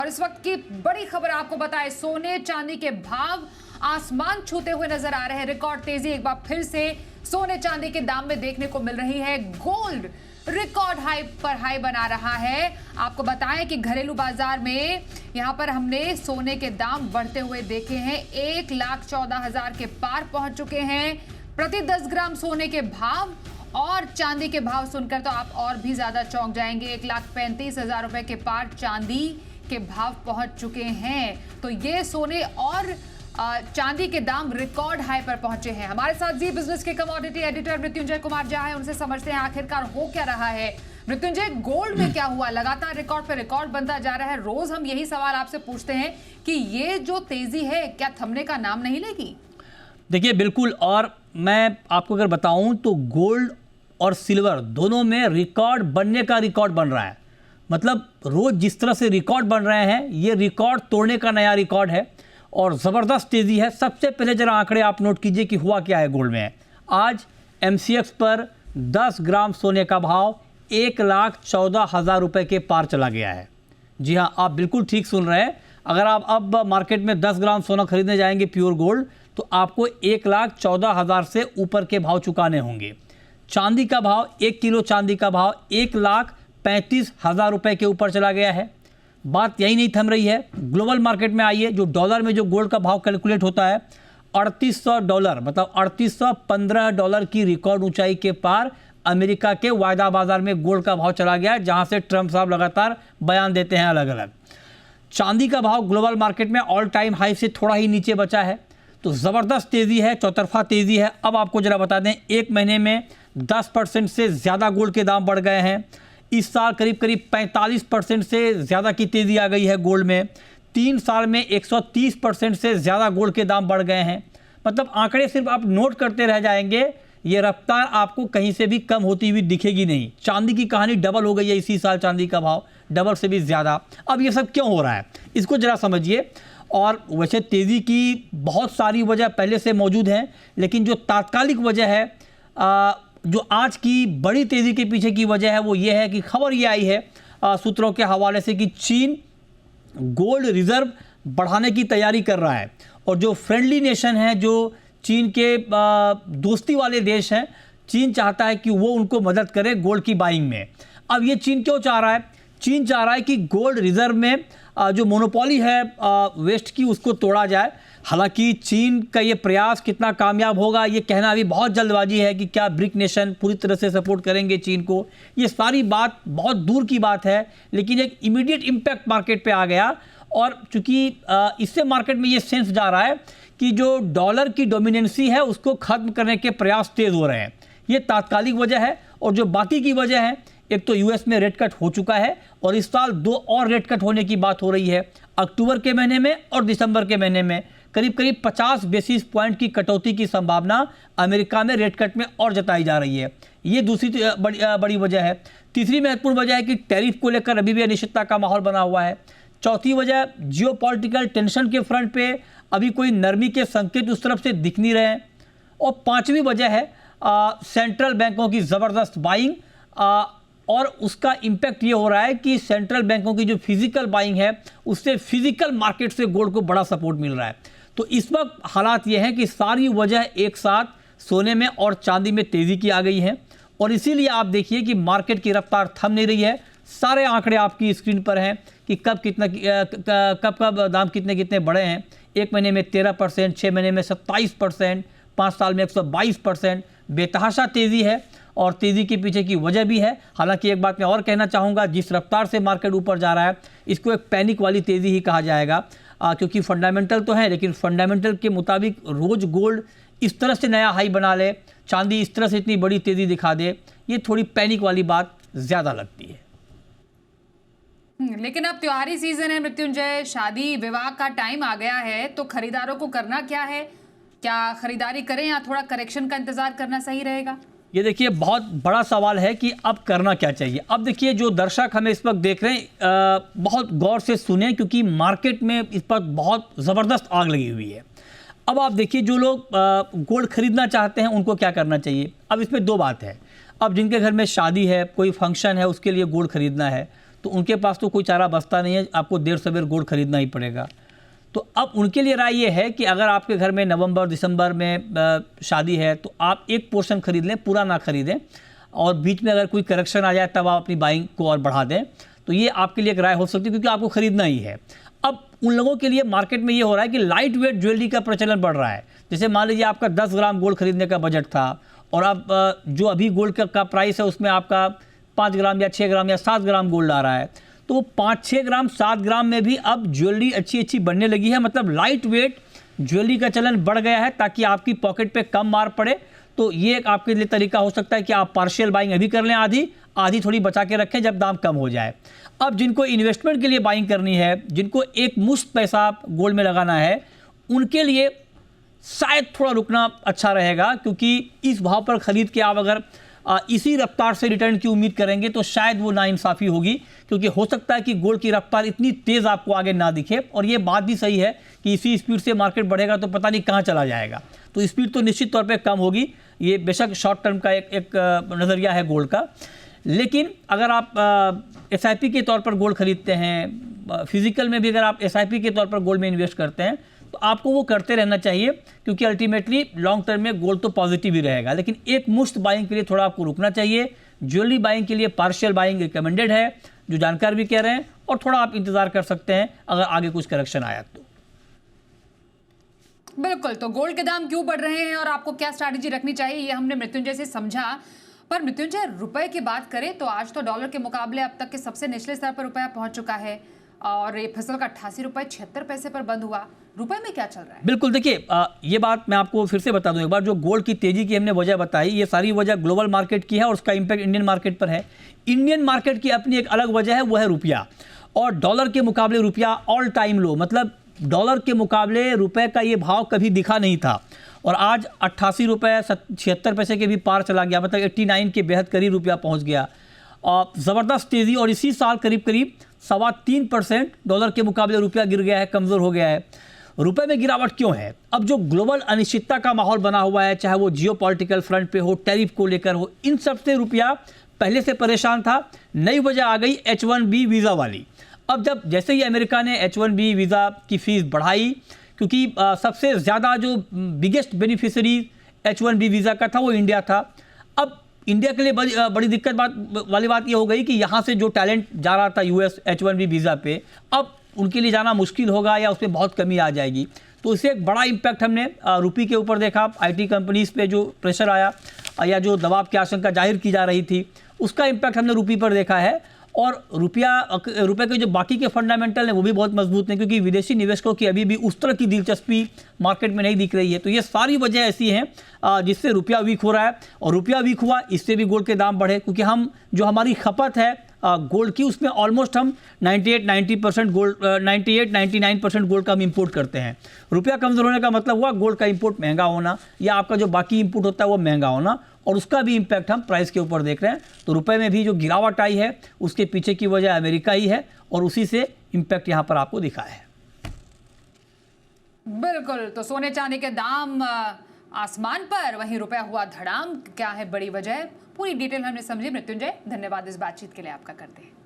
इस वक्त की बड़ी खबर आपको बताएं, सोने चांदी के भाव आसमान छूते हुए नजर आ रहे हैं। रिकॉर्ड तेजी एक बार फिर से सोने चांदी के दाम में देखने को मिल रही है। गोल्ड रिकॉर्ड हाई पर हाई बना रहा है। आपको बताएं कि घरेलू बाजार में यहां पर हमने सोने के दाम बढ़ते हुए देखे हैं। 1,14,000 के पार पहुंच चुके हैं प्रति 10 ग्राम सोने के भाव। और चांदी के भाव सुनकर तो आप और भी ज्यादा चौंक जाएंगे। 1,35,000 रुपए के पार चांदी के भाव पहुंच चुके हैं। तो ये सोने और चांदी के दाम रिकॉर्ड हाई पर पहुंचे हैं। हमारे साथ जी बिजनेस के कमोडिटी एडिटर मृत्युंजय कुमार झा है, उनसे समझते हैं आखिरकार हो क्या रहा है। मृत्युंजय, गोल्ड में क्या हुआ? लगातार रिकॉर्ड पे रिकॉर्ड बनता जा रहा है। रोज हम यही सवाल आपसे पूछते हैं कि ये जो तेजी है क्या थमने का नाम नहीं लेगी? देखिए बिल्कुल, और मैं आपको अगर बताऊं तो गोल्ड और सिल्वर दोनों में रिकॉर्ड बनने का रिकॉर्ड बन रहा है। मतलब रोज जिस तरह से रिकॉर्ड बन रहे हैं, ये रिकॉर्ड तोड़ने का नया रिकॉर्ड है और ज़बरदस्त तेज़ी है। सबसे पहले जरा आंकड़े आप नोट कीजिए कि हुआ क्या है गोल्ड में। आज MCX पर 10 ग्राम सोने का भाव 1,14,000 रुपये के पार चला गया है। जी हाँ, आप बिल्कुल ठीक सुन रहे हैं। अगर आप अब मार्केट में 10 ग्राम सोना खरीदने जाएंगे प्योर गोल्ड तो आपको 1,14,000 से ऊपर के भाव चुकाने होंगे। चांदी का भाव, 1 किलो चांदी का भाव 1,35,000 रुपये के ऊपर चला गया है। बात यही नहीं थम रही है। ग्लोबल मार्केट में आइए, जो डॉलर में जो गोल्ड का भाव कैलकुलेट होता है, $3,800 मतलब $3,815 की रिकॉर्ड ऊंचाई के पार अमेरिका के वायदा बाजार में गोल्ड का भाव चला गया है, जहां से ट्रंप साहब लगातार बयान देते हैं अलग अलग। चांदी का भाव ग्लोबल मार्केट में ऑल टाइम हाई से थोड़ा ही नीचे बचा है। तो ज़बरदस्त तेज़ी है, चौतरफा तेज़ी है। अब आपको ज़रा बता दें, एक महीने में 10% से ज़्यादा गोल्ड के दाम बढ़ गए हैं। इस साल करीब करीब 45% से ज़्यादा की तेज़ी आ गई है गोल्ड में। 3 साल में 130% से ज़्यादा गोल्ड के दाम बढ़ गए हैं। मतलब आंकड़े सिर्फ आप नोट करते रह जाएंगे, ये रफ्तार आपको कहीं से भी कम होती हुई दिखेगी नहीं। चांदी की कहानी डबल हो गई है इसी साल, चांदी का भाव डबल से भी ज़्यादा। अब ये सब क्यों हो रहा है, इसको ज़रा समझिए। और वैसे तेज़ी की बहुत सारी वजह पहले से मौजूद हैं, लेकिन जो तात्कालिक वजह है, जो आज की बड़ी तेज़ी के पीछे की वजह है, वो ये है कि खबर ये आई है सूत्रों के हवाले से कि चीन गोल्ड रिजर्व बढ़ाने की तैयारी कर रहा है। और जो फ्रेंडली नेशन है, जो चीन के दोस्ती वाले देश हैं, चीन चाहता है कि वो उनको मदद करे गोल्ड की बाइंग में। अब ये चीन क्यों चाह रहा है? चीन चाह रहा है कि गोल्ड रिजर्व में जो मोनोपोली है वेस्ट की, उसको तोड़ा जाए। हालांकि चीन का ये प्रयास कितना कामयाब होगा, ये कहना अभी बहुत जल्दबाजी है कि क्या ब्रिक नेशन पूरी तरह से सपोर्ट करेंगे चीन को। ये सारी बात बहुत दूर की बात है, लेकिन एक इमीडिएट इम्पैक्ट मार्केट पे आ गया। और चूंकि इससे मार्केट में ये सेंस जा रहा है कि जो डॉलर की डोमिनेंसी है उसको खत्म करने के प्रयास तेज हो रहे हैं। ये तात्कालिक वजह है। और जो बाकी की वजह है, एक तो US में रेट कट हो चुका है और इस साल 2 और रेट कट होने की बात हो रही है, अक्टूबर के महीने में और दिसंबर के महीने में। करीब करीब 50 बेसिस पॉइंट की कटौती की संभावना अमेरिका में रेट कट में और जताई जा रही है। ये दूसरी बड़ी वजह है। तीसरी महत्वपूर्ण वजह है कि टैरिफ को लेकर अभी भी अनिश्चितता का माहौल बना हुआ है। चौथी वजह, जियोपॉलिटिकल टेंशन के फ्रंट पे अभी कोई नरमी के संकेत उस तरफ से दिख नहीं रहे हैं। और पांचवी वजह है सेंट्रल बैंकों की ज़बरदस्त बाइंग। और उसका इम्पैक्ट ये हो रहा है कि सेंट्रल बैंकों की जो फिजिकल बाइंग है, उससे फिजिकल मार्केट से गोल्ड को बड़ा सपोर्ट मिल रहा है। तो इस वक्त हालात ये हैं कि सारी वजह एक साथ सोने में और चांदी में तेज़ी की आ गई है। और इसीलिए आप देखिए कि मार्केट की रफ्तार थम नहीं रही है। सारे आंकड़े आपकी स्क्रीन पर हैं कि कब दाम कितने बढ़े हैं। एक महीने में 13%, 6 महीने में 27%, 5 साल में 122%। बेतहाशा तेज़ी है और तेज़ी के पीछे की वजह भी है। हालांकि एक बात मैं और कहना चाहूँगा, जिस रफ्तार से मार्केट ऊपर जा रहा है, इसको एक पैनिक वाली तेज़ी ही कहा जाएगा। क्योंकि फंडामेंटल तो है, लेकिन फंडामेंटल के मुताबिक रोज़ गोल्ड इस तरह से नया हाई बना ले, चांदी इस तरह से इतनी बड़ी तेज़ी दिखा दे, ये थोड़ी पैनिक वाली बात ज़्यादा लगती है। लेकिन अब त्योहारी सीजन है मृत्युंजय, शादी विवाह का टाइम आ गया है, तो खरीदारों को करना क्या है? क्या खरीदारी करें या थोड़ा करेक्शन का इंतजार करना सही रहेगा? ये देखिए बहुत बड़ा सवाल है कि अब करना क्या चाहिए। अब देखिए, जो दर्शक हमें इस वक्त देख रहे हैं, बहुत गौर से सुने, क्योंकि मार्केट में इस पर बहुत ज़बरदस्त आग लगी हुई है। अब आप देखिए, जो लोग गोल्ड खरीदना चाहते हैं उनको क्या करना चाहिए। अब इसमें 2 बात है। अब जिनके घर में शादी है, कोई फंक्शन है, उसके लिए गोल्ड खरीदना है, तो उनके पास तो कोई चारा बचता नहीं है, आपको देर सवेर गोल्ड खरीदना ही पड़ेगा। तो अब उनके लिए राय ये है कि अगर आपके घर में नवंबर दिसंबर में शादी है तो आप एक पोर्शन खरीद लें, पूरा ना खरीदें, और बीच में अगर कोई करेक्शन आ जाए तब आप अपनी बाइंग को और बढ़ा दें। तो ये आपके लिए एक राय हो सकती है, क्योंकि आपको खरीदना ही है। अब उन लोगों के लिए मार्केट में ये हो रहा है कि लाइट वेट ज्वेलरी का प्रचलन बढ़ रहा है। जैसे मान लीजिए आपका 10 ग्राम गोल्ड खरीदने का बजट था, और अब जो अभी गोल्ड का प्राइस है उसमें आपका 5 ग्राम या 6 ग्राम या 7 ग्राम गोल्ड आ रहा है, तो 5-6 ग्राम 7 ग्राम में भी अब ज्वेलरी अच्छी अच्छी बनने लगी है। मतलब लाइट वेट ज्वेलरी का चलन बढ़ गया है, ताकि आपकी पॉकेट पे कम मार पड़े। तो ये एक आपके लिए तरीका हो सकता है कि आप पार्शियल बाइंग अभी कर लें, आधी थोड़ी बचा के रखें जब दाम कम हो जाए। अब जिनको इन्वेस्टमेंट के लिए बाइंग करनी है, जिनको एक मुश्त पैसा गोल्ड में लगाना है, उनके लिए शायद थोड़ा रुकना अच्छा रहेगा, क्योंकि इस भाव पर खरीद के आप अगर इसी रफ्तार से रिटर्न की उम्मीद करेंगे तो शायद वो नाइंसाफ़ी होगी, क्योंकि हो सकता है कि गोल्ड की रफ्तार इतनी तेज़ आपको आगे ना दिखे। और ये बात भी सही है कि इसी स्पीड से मार्केट बढ़ेगा तो पता नहीं कहाँ चला जाएगा, तो स्पीड तो निश्चित तौर पे कम होगी। ये बेशक शॉर्ट टर्म का एक नज़रिया है गोल्ड का। लेकिन अगर आप SIP के तौर पर गोल्ड खरीदते हैं, फिजिकल में भी अगर आप SIP के तौर पर गोल्ड में इन्वेस्ट करते हैं, तो आपको वो करते रहना चाहिए, क्योंकि अल्टीमेटली लॉन्ग टर्म में गोल्ड तो पॉजिटिव ही रहेगा। लेकिन एक मुश्त बाइंग के लिए थोड़ा आपको रुकना चाहिए। ज्वेलरी बाइंग के लिए पार्शियल बाइंग रिकमेंडेड है, जो जानकार भी कह रहे हैं, और थोड़ा आप इंतजार कर सकते हैं अगर आगे कुछ करेक्शन आया तो। बिल्कुल, तो गोल्ड के दाम क्यों बढ़ रहे हैं और आपको क्या स्ट्रैटेजी रखनी चाहिए, ये हमने मृत्युंजय से समझा। पर मृत्युंजय, रुपए की बात करें तो आज तो डॉलर के मुकाबले अब तक के सबसे निचले स्तर पर रुपया पहुंच चुका है, और ये फिसल का 88 रुपए 76 पैसे पर बंद हुआ। रुपए में क्या चल रहा है? बिल्कुल, देखिए ये बात मैं आपको फिर से बता दूं एक बार। जो गोल्ड की तेजी की हमने वजह बताई, ये सारी वजह ग्लोबल मार्केट की है और उसका इंपैक्ट इंडियन मार्केट पर है। इंडियन मार्केट की अपनी एक अलग वजह है, वो है रुपया। और डॉलर के मुकाबले रुपया ऑल टाइम लो, मतलब डॉलर के मुकाबले रुपए का ये भाव कभी दिखा नहीं था, और आज 88 रुपये 76 पैसे के भी पार चला गया, मतलब 89 के बेहद करीब रुपया पहुंच गया। और ज़बरदस्त तेज़ी, और इसी साल करीब करीब 3.25% डॉलर के मुकाबले रुपया गिर गया है, कमज़ोर हो गया है। रुपए में गिरावट क्यों है? अब जो ग्लोबल अनिश्चितता का माहौल बना हुआ है, चाहे वो जियोपॉलिटिकल फ्रंट पे हो, टैरिफ को लेकर हो, इन सब से रुपया पहले से परेशान था। नई वजह आ गई H1B वीज़ा वाली। अब जैसे ही अमेरिका ने H1B वीज़ा की फ़ीस बढ़ाई, क्योंकि सबसे ज़्यादा जो बिगेस्ट बेनिफिशरी H1B वीज़ा का था वो इंडिया था। अब इंडिया के लिए बड़ी दिक्कत वाली बात ये हो गई कि यहाँ से जो टैलेंट जा रहा था US H1B वीज़ा पे, अब उनके लिए जाना मुश्किल होगा या उसमें बहुत कमी आ जाएगी। तो इससे एक बड़ा इम्पैक्ट हमने रुपये के ऊपर देखा। IT कंपनीज़ पे जो प्रेशर आया या जो दबाव की आशंका जाहिर की जा रही थी, उसका इम्पैक्ट हमने रुपये पर देखा है। और रुपये के जो बाकी के फंडामेंटल हैं वो भी बहुत मजबूत हैं, क्योंकि विदेशी निवेशकों की अभी भी उस तरह की दिलचस्पी मार्केट में नहीं दिख रही है। तो ये सारी वजह ऐसी हैं जिससे रुपया वीक हो रहा है, और रुपया वीक हुआ इससे भी गोल्ड के दाम बढ़े, क्योंकि हम जो हमारी खपत है गोल्ड की, उसमें ऑलमोस्ट हम 98-99% गोल्ड का हम इंपोर्ट करते हैं। रुपया कमज़ोर होने का मतलब हुआ गोल्ड का इंपोर्ट महंगा होना, या आपका जो बाकी इंपोर्ट होता है वो महंगा होना, और उसका भी इम्पैक्ट हम प्राइस के ऊपर देख रहे हैं। तो रुपए में भी जो गिरावट आई है उसके पीछे की वजह अमेरिका ही है, और उसी से इम्पैक्ट यहाँ पर आपको दिखा है। बिल्कुल, तो सोने चांदी के दाम आसमान पर, वहीं रुपया हुआ धड़ाम। क्या है बड़ी वजह? पूरी डिटेल हमने समझी। मृत्युंजय, धन्यवाद इस बातचीत के लिए आपका करते हैं।